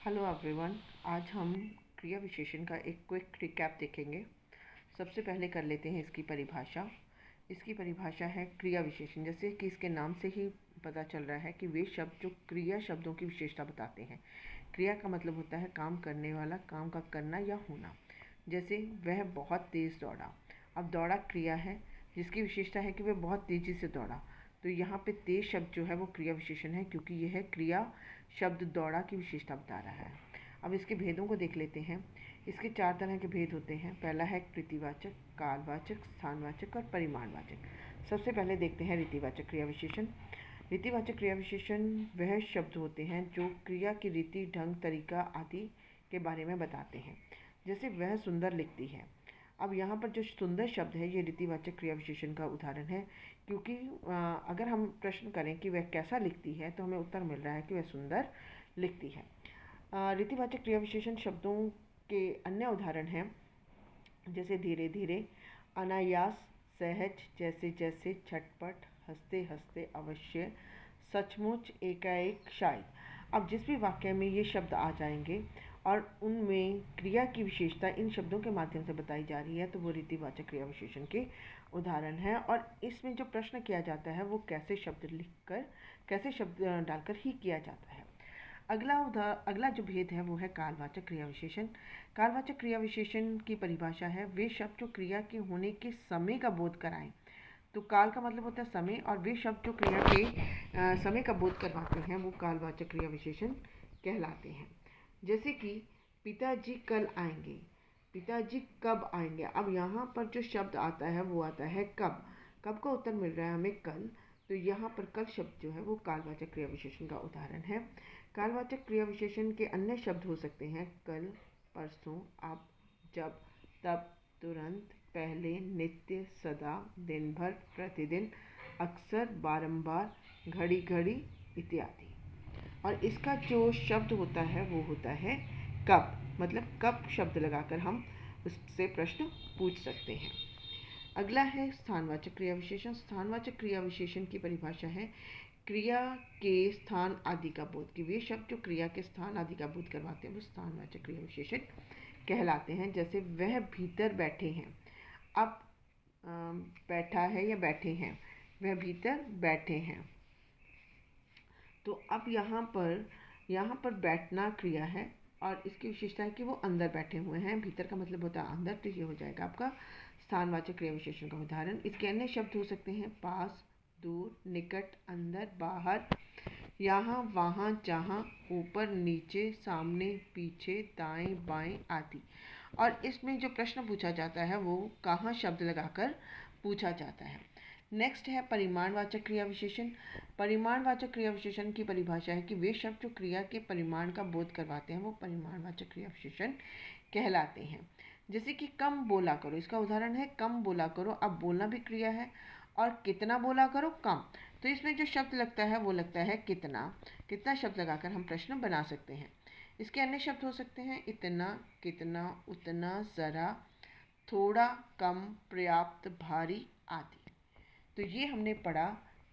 Hello everyone. आज हम क्रिया विशेषण का एक क्विक रिकैप देखेंगे। सबसे पहले कर लेते हैं इसकी परिभाषा। इसकी परिभाषा है क्रिया विशेषण। जैसे कि इसके नाम से ही पता चल रहा है कि वे शब्द जो क्रिया शब्दों की विशेषता बताते हैं। क्रिया का मतलब होता है काम करने वाला, काम का करना या होना। जैसे वह बहुत तेज़ दौड़ा। अब दौड़ा क्रिया है जिसकी विशेषता है कि वह बहुत तेज़ी से दौड़ा। तो यहाँ पे तेज शब्द जो है वो क्रिया विशेषण है, क्योंकि यह क्रिया शब्द दौड़ा की विशेषता बता रहा है। अब इसके भेदों को देख लेते हैं। इसके 4 तरह के भेद होते हैं। पहला है रीतिवाचक, कालवाचक, स्थानवाचक और परिमाणवाचक। सबसे पहले देखते हैं रीतिवाचक क्रिया विशेषण। रीतिवाचक क्रिया विशेषण वह शब्द होते हैं जो क्रिया की रीति, ढंग, तरीका आदि के बारे में बताते हैं। जैसे वह सुंदर लिखती है। अब यहाँ पर जो सुंदर शब्द है ये रीतिवाचक क्रिया विशेषण का उदाहरण है, क्योंकि अगर हम प्रश्न करें कि वह कैसा लिखती है तो हमें उत्तर मिल रहा है कि वह सुंदर लिखती है। रीतिवाचक क्रिया विशेषण शब्दों के अन्य उदाहरण हैं, जैसे धीरे धीरे, अनायास, सहज, जैसे जैसे, झटपट, हंसते हंसते, अवश्य, सचमुच, एकाएक, शायद। अब जिस भी वाक्य में ये शब्द आ जाएंगे और उनमें क्रिया की विशेषता इन शब्दों के माध्यम से बताई जा रही है तो वो रीतिवाचक क्रिया विशेषण के उदाहरण हैं। और इसमें जो प्रश्न किया जाता है वो कैसे शब्द लिखकर, कैसे शब्द डालकर ही किया जाता है। अगला जो भेद है वो है कालवाचक क्रिया विशेषण। कालवाचक क्रिया विशेषण की परिभाषा है वे शब्द जो क्रिया के होने के समय का बोध कराएं। तो काल का मतलब होता है समय, और वे शब्द जो क्रिया के समय का बोध करवाते हैं वो कालवाचक क्रिया विशेषण कहलाते हैं। जैसे कि पिताजी कल आएंगे, पिताजी कब आएंगे। अब यहाँ पर जो शब्द आता है वो आता है कब। कब का उत्तर मिल रहा है हमें कल। तो यहाँ पर कल शब्द जो है वो कालवाचक क्रिया विशेषण का उदाहरण है। कालवाचक क्रिया विशेषण के अन्य शब्द हो सकते हैं कल, परसों, अब, जब, तब, तुरंत, पहले, नित्य, सदा, दिन भर, प्रतिदिन, अक्सर, बारंबार, घड़ी घड़ी इत्यादि। और इसका जो शब्द होता है वो होता है कब। मतलब कब शब्द लगाकर हम उससे प्रश्न पूछ सकते हैं। अगला है स्थानवाचक क्रिया विशेषण। स्थानवाचक क्रिया विशेषण की परिभाषा है क्रिया के स्थान आदि का बोध। कि वे शब्द जो क्रिया के स्थान आदि का बोध करवाते हैं वो स्थानवाचक क्रिया विशेषण कहलाते हैं। जैसे वह भीतर बैठे हैं। अब बैठा है या बैठे हैं, वह भीतर बैठे हैं। तो अब यहाँ पर बैठना क्रिया है और इसकी विशेषता है कि वो अंदर बैठे हुए हैं। भीतर का मतलब होता है अंदर, तो ये हो जाएगा आपका स्थानवाचक क्रिया विशेषण का उदाहरण। इसके अन्य शब्द हो सकते हैं पास, दूर, निकट, अंदर, बाहर, यहाँ, वहाँ, जहाँ, ऊपर, नीचे, सामने, पीछे, दाएं, बाएं आदि। और इसमें जो प्रश्न पूछा जाता है वो कहाँ शब्द लगाकर पूछा जाता है। नेक्स्ट है परिमाणवाचक क्रिया विशेषण। परिमाणवाचक क्रिया विशेषण की परिभाषा है कि वे शब्द जो क्रिया के परिमाण का बोध करवाते हैं वो परिमाणवाचक क्रिया विशेषण कहलाते हैं। जैसे कि कम बोला करो, इसका उदाहरण है कम बोला करो। अब बोलना भी क्रिया है, और कितना बोला करो, कम। तो इसमें जो शब्द लगता है वो लगता है कितना। कितना शब्द लगाकर हम प्रश्न बना सकते हैं। इसके अन्य शब्द हो सकते हैं इतना, कितना, उतना, ज़रा, थोड़ा, कम, पर्याप्त, भारी आदि। तो ये हमने पढ़ा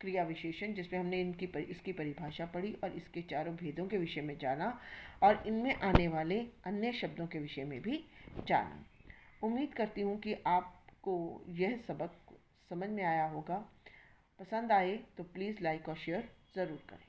क्रिया विशेषण, जिसमें हमने इसकी परिभाषा पढ़ी और इसके चारों भेदों के विषय में जाना और इनमें आने वाले अन्य शब्दों के विषय में भी जाना। उम्मीद करती हूँ कि आपको यह सबक समझ में आया होगा। पसंद आए तो प्लीज़ लाइक और शेयर ज़रूर करें।